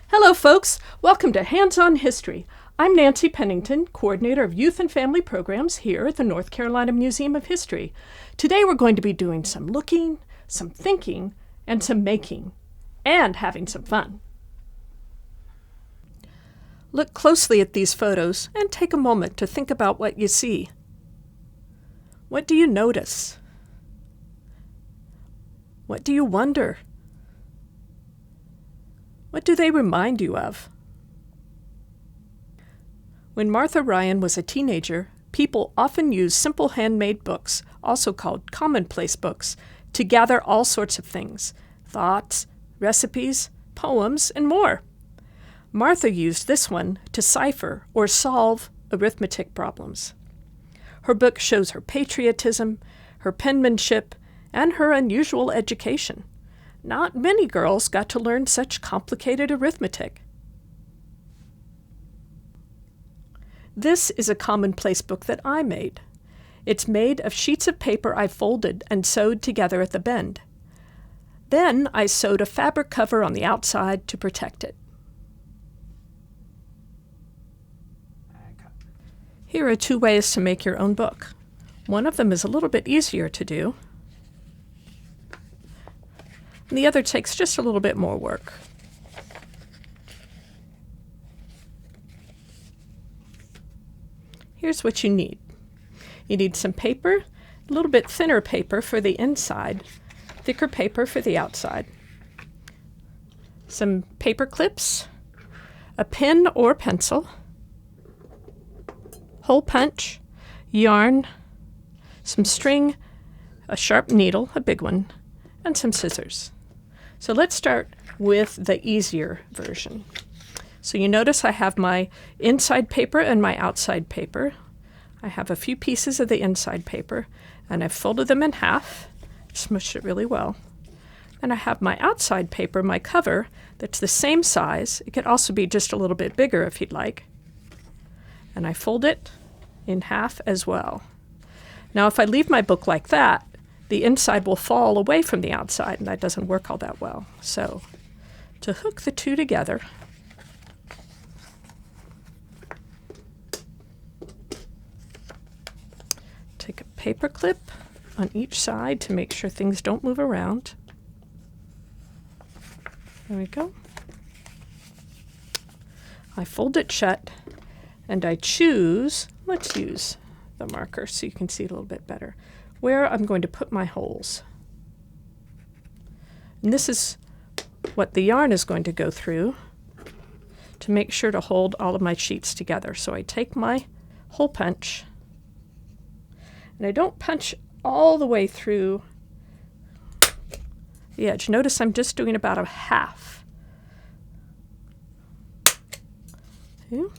Hello, folks. Welcome to Hands-On History. I'm Nancy Pennington, Coordinator of Youth and Family Programs here at the North Carolina Museum of History. Today we're going to be doing some looking, some thinking, and some making, and having some fun. Look closely at these photos and take a moment to think about what you see. What do you notice? What do you wonder? What do they remind you of? When Martha Ryan was a teenager, people often used simple handmade books, also called commonplace books, to gather all sorts of things: thoughts, recipes, poems, and more. Martha used this one to cipher or solve arithmetic problems. Her book shows her patriotism, her penmanship, and her unusual education. Not many girls got to learn such complicated arithmetic. This is a commonplace book that I made. It's made of sheets of paper I folded and sewed together at the bend. Then I sewed a fabric cover on the outside to protect it. Here are 2 ways to make your own book. One of them is a little bit easier to do, and the other takes just a little bit more work. Here's what you need. You need some paper, a little bit thinner paper for the inside, thicker paper for the outside, some paper clips, a pen or pencil, hole punch, yarn, some string, a sharp needle, a big one, and some scissors. So let's start with the easier version. So you notice I have my inside paper and my outside paper. I have a few pieces of the inside paper, and I've folded them in half, smushed it really well. And I have my outside paper, my cover, that's the same size. It could also be just a little bit bigger if you'd like. And I fold it in half as well. Now, if I leave my book like that, the inside will fall away from the outside, and that doesn't work all that well. So, to hook the two together, take a paper clip on each side to make sure things don't move around. There we go. I fold it shut, and I choose, let's use the marker so you can see it a little bit better, where I'm going to put my holes. And this is what the yarn is going to go through to make sure to hold all of my sheets together. So I take my hole punch, and I don't punch all the way through the edge. Notice I'm just doing about a half. 2,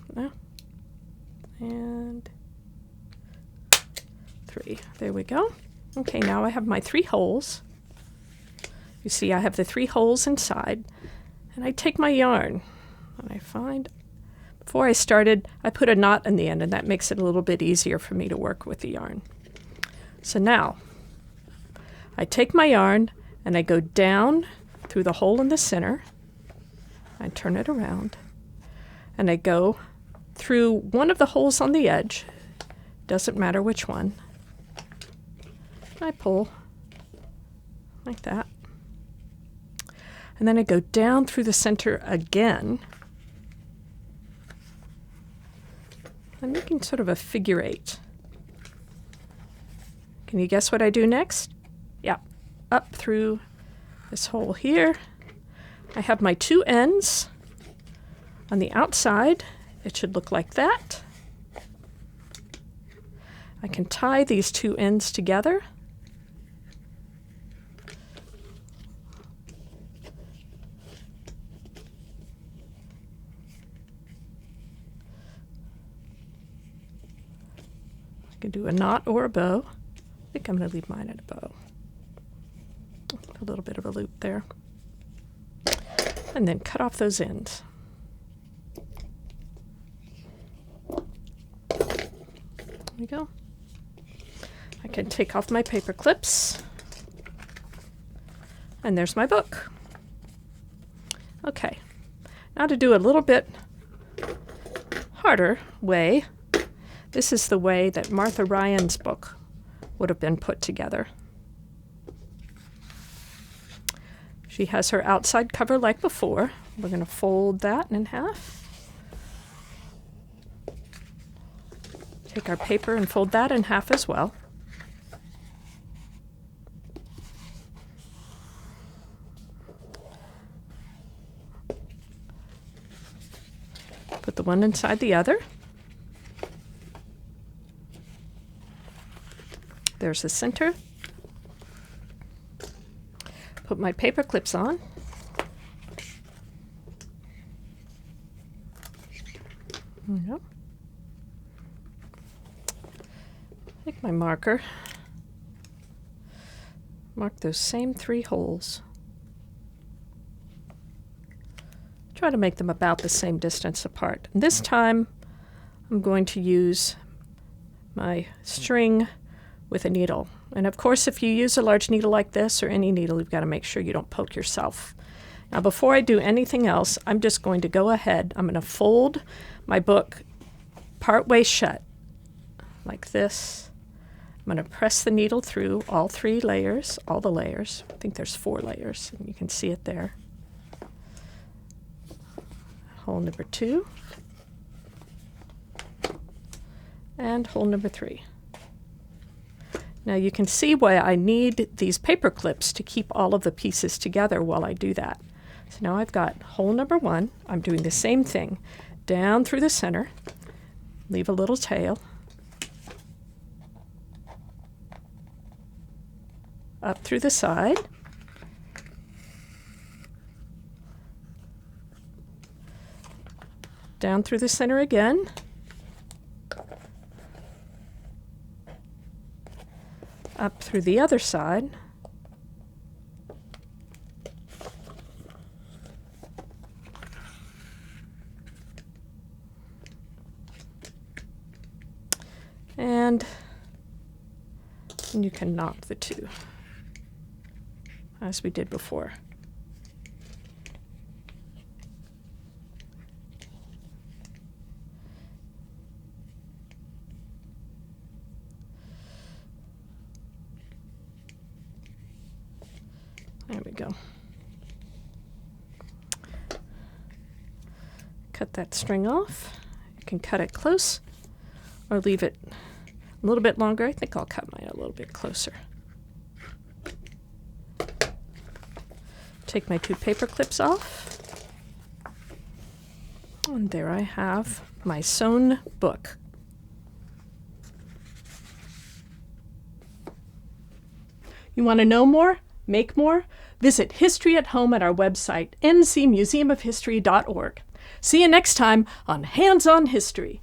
and 3. There we go. Okay, now I have my 3 holes. You see I have the 3 holes inside, and I take my yarn, and I find, before I started, I put a knot in the end, and that makes it a little bit easier for me to work with the yarn. So now, I take my yarn, and I go down through the hole in the center. I turn it around, and I go through one of the holes on the edge. Doesn't matter which one. I pull like that. And then I go down through the center again. I'm making sort of a figure 8. Can you guess what I do next? Yeah, up through this hole here. I have my 2 ends. On the outside, it should look like that. I can tie these 2 ends together. I can do a knot or a bow. I think I'm going to leave mine at a bow. A little bit of a loop there. And then cut off those ends. There we go. I can take off my paper clips. And there's my book. Okay. Now to do a little bit harder way, this is the way that Martha Ryan's book would have been put together. She has her outside cover like before. We're going to fold that in half. Take our paper and fold that in half as well. Put the one inside the other. There's the center. Put my paper clips on. Yep. Take my marker. Mark those same 3 holes. Try to make them about the same distance apart. And this time I'm going to use my string with a needle. And of course, if you use a large needle like this or any needle, you've got to make sure you don't poke yourself. Now, before I do anything else, I'm just going to go ahead. I'm going to fold my book partway shut like this. I'm going to press the needle through all 3 layers, all the layers. I think there's 4 layers, and you can see it there. Hole number 2. And hole number 3. Now you can see why I need these paper clips to keep all of the pieces together while I do that. So now I've got hole number 1. I'm doing the same thing. Down through the center, leave a little tail. Up through the side. Down through the center again. Up through the other side. And you can knot the 2, as we did before. There we go. Cut that string off. You can cut it close or leave it a little bit longer. I think I'll cut mine a little bit closer. Take my 2 paper clips off. And there I have my sewn book. You want to know more? Make more? Visit History at Home at our website, ncmuseumofhistory.org. See you next time on Hands on History.